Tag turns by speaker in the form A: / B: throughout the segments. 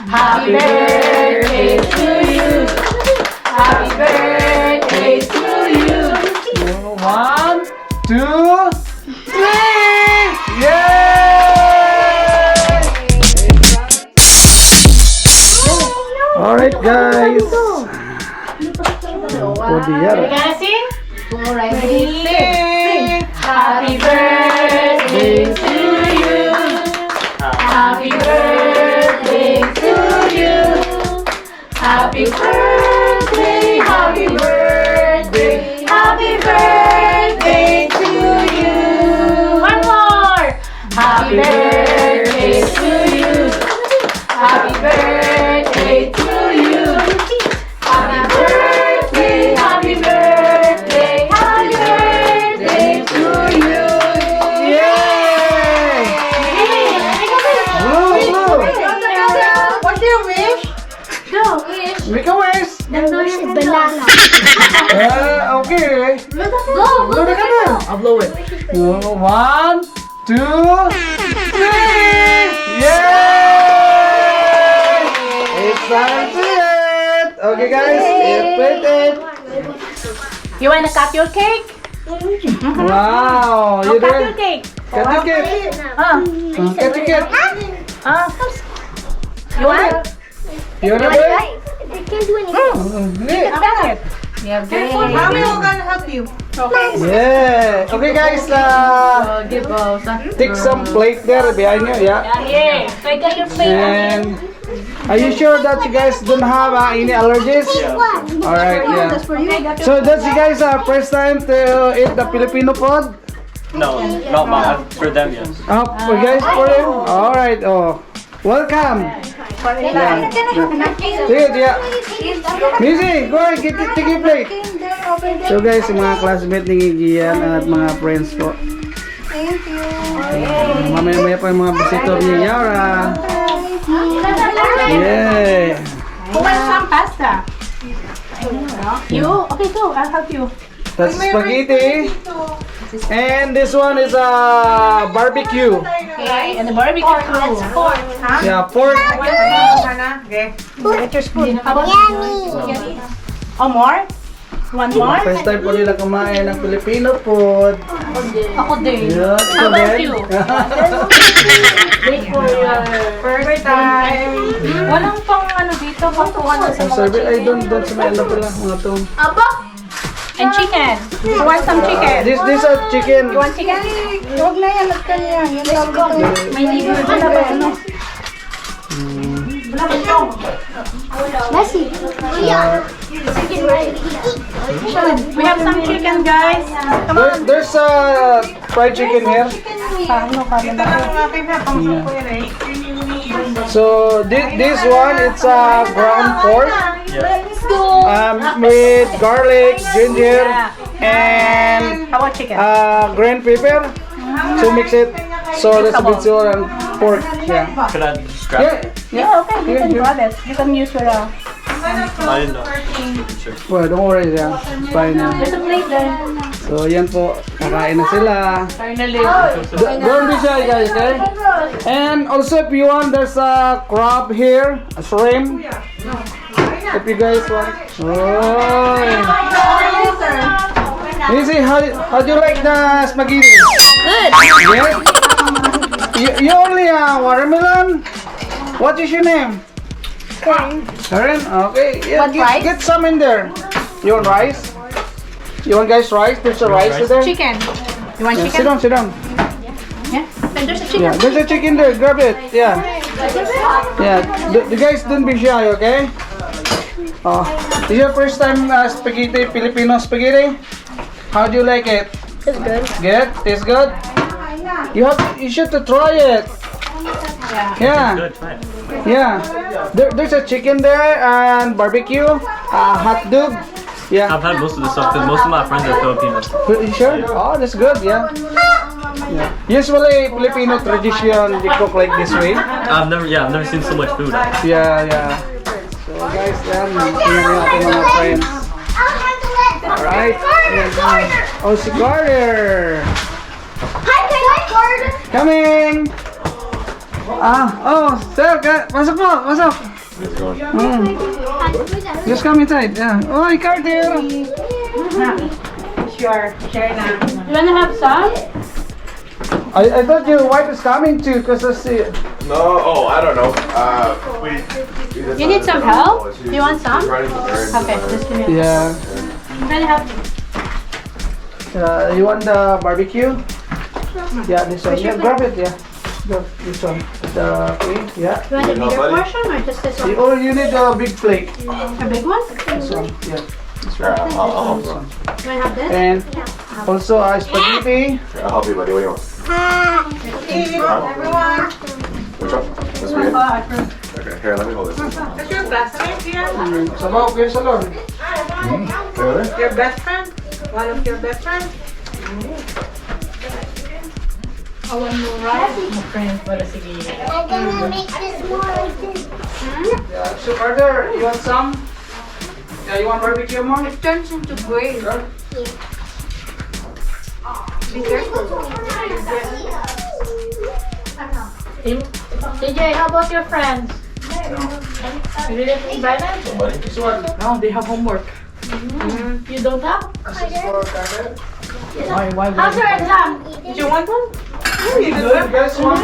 A: Happy birthday to you. Happy birthday to you.
B: 1, 2, 3! Yay! Alright guys. Oh dear.
A: You gonna sing? Ready? Sing. Happy birthday to you. Happy birthday to you. Happy birthday, happy birthday, happy birthday to you. One more. Happy birthday to you. Happy birthday to you. Happy birthday, happy birthday, happy birthday to you.
B: Yay! Blue, blue.
C: What's your wish?
B: Make a wish.
C: Banana.
B: Okay.
A: Go,
B: Blow the candle.
A: I'll blow it.
B: 1, 2, 3! Yay! It's time to eat. Okay guys, eat it.
A: You wanna cut your cake?
B: Wow, you
A: Cut your
B: did.
A: cake.
B: Cut your cake. Cut your cake.
A: You want?
B: You wanna do it?
C: They can't do anything.
A: Cut it. Yeah,
C: Mommy will gonna help you.
B: Yeah. Okay guys,
A: give
B: take some plate there behind you. Yeah.
A: Yeah. So I got your plate.
B: And are you sure that you guys don't have any allergies? All right. Yeah.
A: Okay, got your
B: So that's you guys first time to eat the Filipino food?
D: No, not mine. For them, yes.
B: For guys for him? All right. Oh, welcome. Yeah. Sige, yeah. Missy, go ahead, take your plate. So guys, yung mga classmate ni Gian at mga friends ko.
C: Thank you.
B: Mamaya-maya pa yung mga visitor ni Yara. Yay!
A: Who wants some pasta? You? Okay, go. I'll help you.
B: That's spaghetti. And this one is barbecue.
A: Okay, and the barbecue. That's pork. Huh?
B: Yeah, pork.
C: Okay.
A: Get your spoon. How about you? Oh, more? One more?
B: First time po nila kumain ng Filipino food.
A: Ako din.
B: Yeah,
A: How about you?
C: Wait for your first time.
A: Walang pang ano dito, pakuha sa mga
B: Sabi, ay
A: chicken.
B: don't sa may ano pala, mga to.
A: And chicken. You want some chicken?
B: This a chicken.
A: You want chicken?
C: Huwag na yan. At kanya. Yan lang ito.
A: May liver na ba? Ano?
C: Messi.
A: We have some chicken, guys. Come on.
B: There's fried chicken here. So this one, it's ground pork. With garlic, ginger, and
A: How about chicken?
B: green pepper. So mix it. So that's a bit sour and pork. Yeah.
D: Could I just grab it?
A: Yeah, okay. You can grab it. You can use your...
D: I didn't know. Sure.
B: Well, don't worry, yeah. It's fine.
A: There's a plate there.
B: So yan po, kakain na sila.
A: Finally.
B: Don't be shy guys, okay? And also if you want, there's a crab here, a shrimp. If you guys want. Oh. Easy, how do you like the spaghetti?
A: Good.
B: Yes? You only watermelon? What is your name? Karen? Okay. Yeah,
A: Want rice?
B: get some in there. You want rice? You want guys rice? There's a rice there.
A: Chicken. You want
B: Yeah,
A: chicken?
B: sit down, sit down.
A: Yeah. And there's a chicken.
B: Yeah, there's a chicken there. Grab it. Yeah. Yeah. The guys, don't be shy, okay? Oh, this is your first time spaghetti, Filipino spaghetti? How do you like it?
C: It's good.
B: Good? Tastes good? You should to try it. Yeah.
D: Good, try it.
B: Yeah. There's a chicken there and barbecue, hot dog. Yeah.
D: I've had most of the stuff because most of my friends are Filipinos.
B: You sure? Oh, that's good. Yeah. Yeah. Usually Filipino tradition, they cook like this way.
D: I've never seen so much food.
B: Yeah, yeah. So guys, yan, tingnan natin mga friends. Alright. Oh, si Carter.
C: Hi, Carter.
B: Coming. Sir, pasok po, pasok. Just come inside. Yeah. Oh, Carter.
C: Sure. Share na.
A: You wanna have some?
B: I thought your wife is coming too, because I see.
E: No, I don't know.
A: You need some help? You want some? Okay, just give me a
B: Yeah.
A: I'm gonna help you.
B: You want the barbecue? Yeah, this one. Yeah, grab it. Yeah. Grab this one. Okay. Yeah.
A: You want a bigger
E: buddy?
A: portion or just this one?
B: Or you need a big plate.
A: A big one?
B: This one. Yeah.
E: Sure, I'll help
B: This
E: you.
B: one.
A: You wanna have this?
B: And also spaghetti.
E: Sure, I'll help you, buddy. What do you want?
C: Everyone.
E: Which one? This one. Okay, here, let me hold this.
C: That's your classmate here?
B: Sabaw kayo salon.
C: Your best friend? One of your best friends?
A: Oh, one more rice?
F: I'm gonna make this more like this.
B: Yeah. So Carter, you want some? Yeah, you want barbecue more?
A: It turns into gravy.
B: Sure.
A: Be careful. DJ, how about your friends? You didn't invite them?
B: This one.
C: No, they have homework.
A: You don't have?
B: This is for Carter.
A: How's your exam?
C: Did you want one?
B: You guys want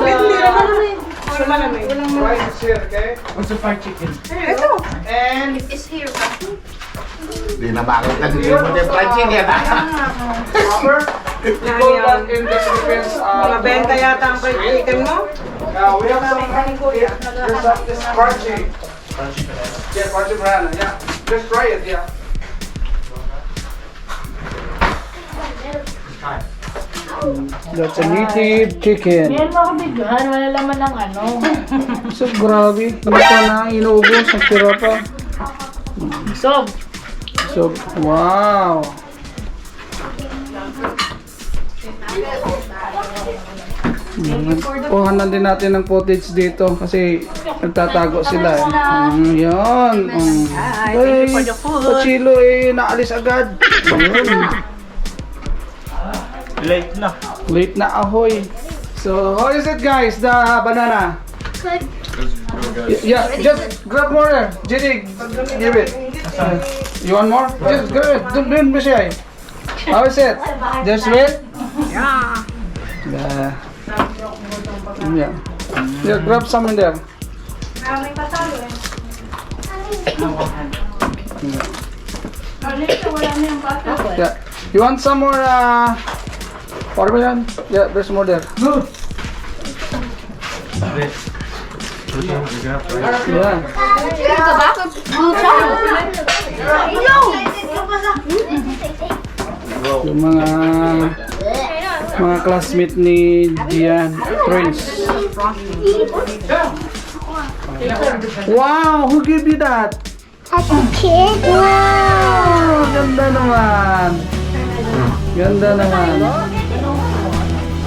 C: Wala malamig.
B: rice here, okay?
C: Ito.
B: And
A: Is here.
E: Di na bakit nagiging mo yung fried chicken, ha?
B: rubber. We call that in the Philippines.
C: Mga benta yata ang fried chicken mo.
B: We have some. There's some this crunchy. Yeah, crunchy banana. Yeah, just try it. Yeah. That's a native chicken.
A: Yan mo ako bigyan. Wala laman ng ano.
B: So grabe, hindi pa na inuubos, ang tira pa.
A: So,
B: So, wow. Kuhanan din natin ng footage dito kasi nagtatago sila eh. Yan.
C: Thank you for the food.
B: Pachilo eh, naalis agad.
D: Late na.
B: Late na ahoy. So, how is it guys, the banana?
F: Good.
B: Yeah, just grab more there. JD, give it. You want more? Just grab it. Don't be shy. How is it? Just wait?
C: Yeah.
B: Yeah. Yeah. Yeah, grab some in there.
A: may pasalo eh. Wala na yung bata.
B: Yeah. You want some more watermelon? Yeah, there's more there. Good. Yeah.
A: Ito ba? Buta.
B: Yung mga classmate ni Gian Prince. Wow, who gave you that?
F: As a kid?
B: Wow, ganda naman. Ganda naman.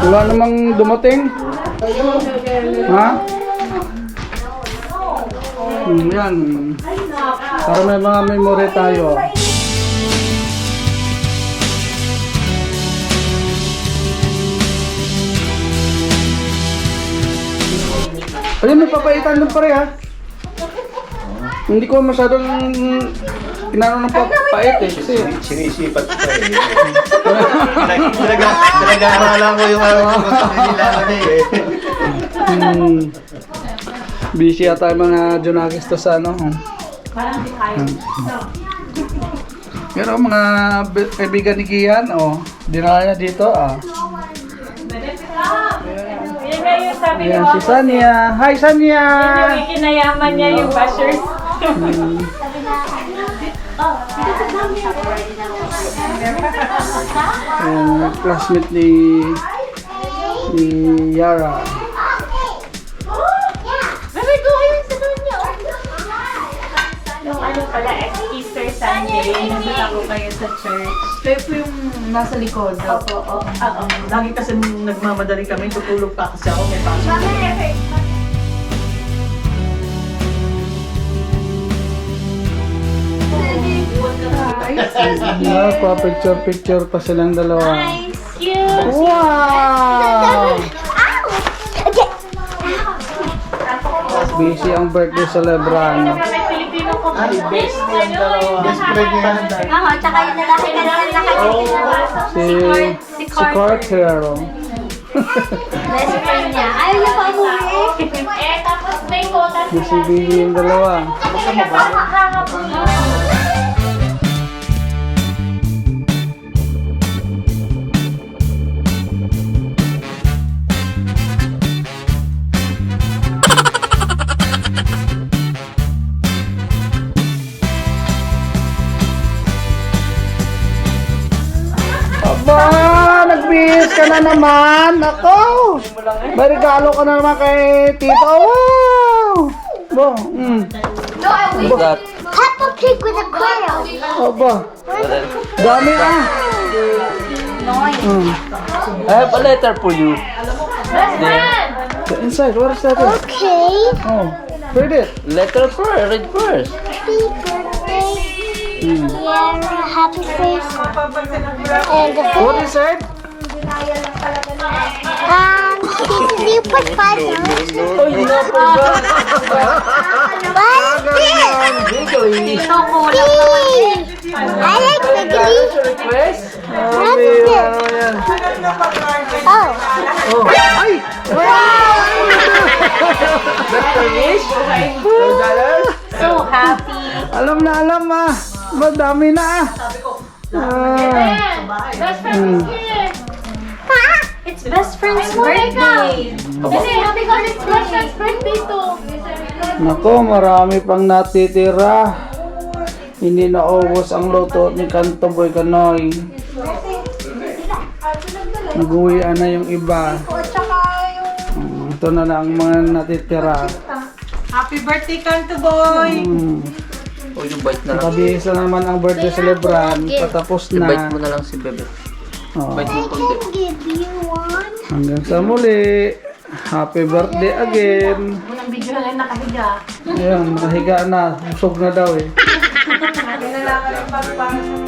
B: Wala namang dumating? Ha? Yan. Para may mga memory tayo. Ayun, may papaitan doon pare ha. Hindi ko masyadong inano ng papait eh. Kasi
E: Sinisipat ko eh. Pinag-aaralan ko yung nila eh.
B: Busy yata yung mga Junakis to sa ano. Pero mga kaibigan ni Kian, dinala niya dito
A: Yan nga yung sabi
B: Ayan,
A: ko.
B: si Sanya. Hi Sanya!
A: Yung kinayaman niya yung bashers.
B: Ayan, classmate ni Yara.
A: Baby, go ahead sa dunya. Yung ano pala, Easter Sunday, nandun ako kayo sa church.
C: Kayo po yung nasa likod.
A: Oo.
C: Lagi kasi nagmamadali kami, tutulog pa kasi ako, may pasok.
B: Pa-picture pa silang dalawa.
A: Nice, cute.
B: Wow!
F: Ow! Okay.
B: Busy ang birthday celebrant.
E: Best friend niya.
F: Oo, tsaka yung lalaki ka na
B: Si Carter.
F: best friend niya. Ayaw niya pa umuwi.
A: Tapos may quota
B: Busy yung dalawa. Aba, nagbihis ka na naman. Ako. May regalo ka na naman kay Tito. Wow. Bo,
F: Peppa Pig with a crayon.
B: Aba. Dami ah.
G: I have a letter for you.
B: The inside, what is that?
F: Okay.
B: Oh, read it.
G: Letter first, read first.
F: Happy birthday. Yeah, happy face. And the
B: What is it?
F: do you put $5?
G: Oh, you know,
F: What's this?
G: Wiggly.
F: I like the
G: That's your request?
F: What's this? Oh.
B: Oh, ay!
G: That's your wish? $2?
A: So happy.
B: Alam ah. Madami na ah.
A: Best friend's here. It's best friend's birthday. Kasi because it's best friend's birthday too.
B: Nako, marami pang natitira. Hindi naubos ang luto ni Kanto Boy Kanoy. Nag-uwian na yung iba. Ito na lang ang mga natitira.
C: Happy birthday, Kanto Boy!
G: Oh, yung bite na lang.
B: Nakabihis na naman ang birthday celebrant. Patapos
G: Bite
B: na.
G: mo na lang si Bebe.
B: Oh.
G: Bite mo konti.
F: Give you one.
B: Hanggang sa muli. Happy birthday again.
A: Unang video lang nakahiga.
B: Ayan, nakahiga na. Busog na daw eh.
C: Kailangan rin para sa